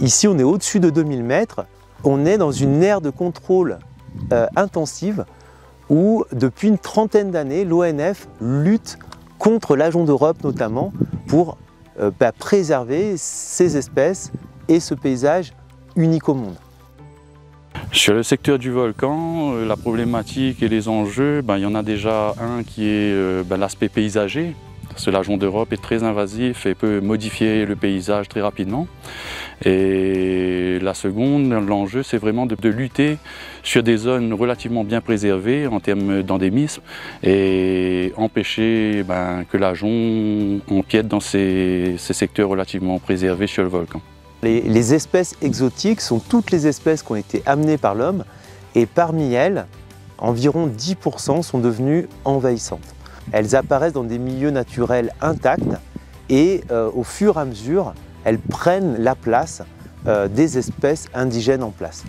Ici, on est au-dessus de 2000 mètres. On est dans une aire de contrôle intensive où, depuis une trentaine d'années, l'ONF lutte contre l'ajonc d'Europe notamment pour préserver ces espèces et ce paysage unique au monde. Sur le secteur du volcan, la problématique et les enjeux, il y en a déjà un qui est l'aspect paysager. Parce que l'ajonc d'Europe est très invasif et peut modifier le paysage très rapidement. Et la seconde, l'enjeu, c'est vraiment de lutter sur des zones relativement bien préservées en termes d'endémisme et empêcher que l'ajonc empiète dans ces secteurs relativement préservés sur le volcan. Les espèces exotiques sont toutes les espèces qui ont été amenées par l'homme et parmi elles, environ 10% sont devenues envahissantes. Elles apparaissent dans des milieux naturels intacts et au fur et à mesure, elles prennent la place des espèces indigènes en place.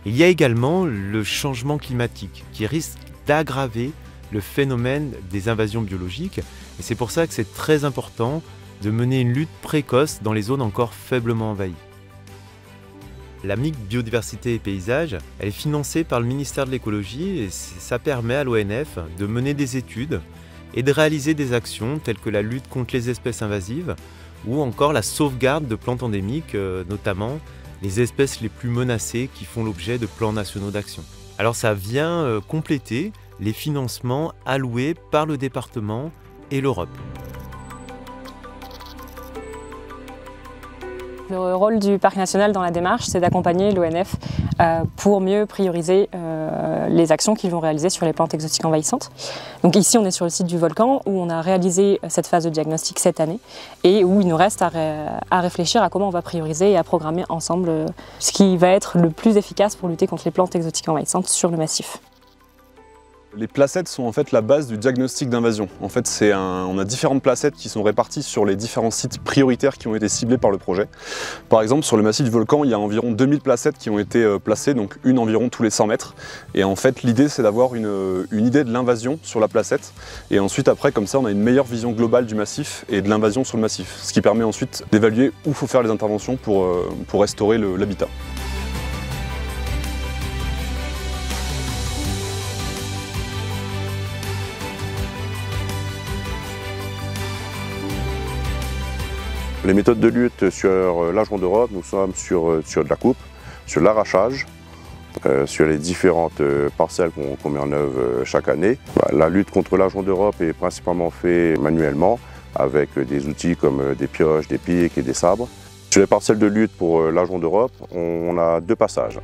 Il y a également le changement climatique qui risque d'aggraver le phénomène des invasions biologiques. Et c'est pour ça que c'est très important de mener une lutte précoce dans les zones encore faiblement envahies. La MIC Biodiversité et Paysage, elle est financée par le ministère de l'Écologie et ça permet à l'ONF de mener des études et de réaliser des actions telles que la lutte contre les espèces invasives ou encore la sauvegarde de plantes endémiques, notamment les espèces les plus menacées qui font l'objet de plans nationaux d'action. Alors ça vient compléter les financements alloués par le département et l'Europe. Le rôle du Parc national dans la démarche, c'est d'accompagner l'ONF pour mieux prioriser les actions qu'ils vont réaliser sur les plantes exotiques envahissantes. Donc ici, on est sur le site du volcan où on a réalisé cette phase de diagnostic cette année et où il nous reste à réfléchir à comment on va prioriser et à programmer ensemble ce qui va être le plus efficace pour lutter contre les plantes exotiques envahissantes sur le massif. Les placettes sont en fait la base du diagnostic d'invasion. En fait, on a différentes placettes qui sont réparties sur les différents sites prioritaires qui ont été ciblés par le projet. Par exemple, sur le massif du volcan, il y a environ 2000 placettes qui ont été placées, donc une environ tous les 100 mètres. Et en fait, l'idée, c'est d'avoir une idée de l'invasion sur la placette. Et ensuite, après, comme ça, on a une meilleure vision globale du massif et de l'invasion sur le massif. Ce qui permet ensuite d'évaluer où il faut faire les interventions pour restaurer l'habitat. Les méthodes de lutte sur l'ajonc d'Europe, nous sommes sur de la coupe, sur l'arrachage, sur les différentes parcelles qu'on met en œuvre chaque année. La lutte contre l'ajonc d'Europe est principalement faite manuellement avec des outils comme des pioches, des pics et des sabres. Sur les parcelles de lutte pour l'ajonc d'Europe, on a deux passages.